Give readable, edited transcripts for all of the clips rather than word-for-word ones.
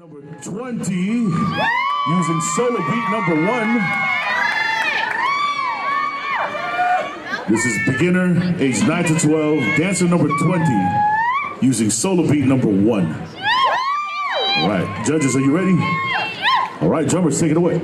Number 20, using solo beat number 1. This is beginner, age 9 to 12, dancer number 20, using solo beat number 1. All right, judges, are you ready? All right, drummers, take it away.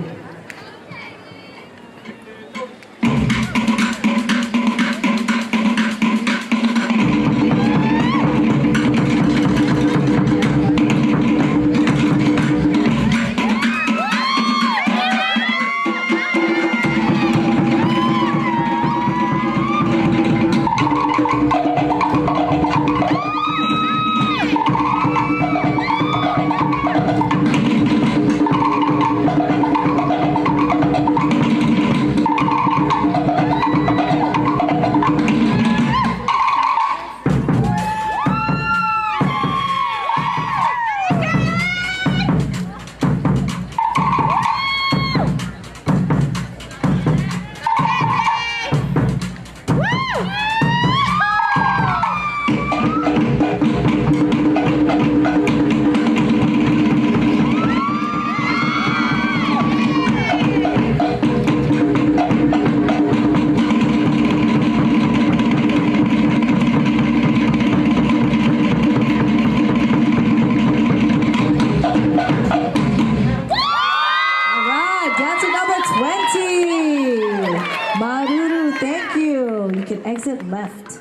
Thank you. You can exit left.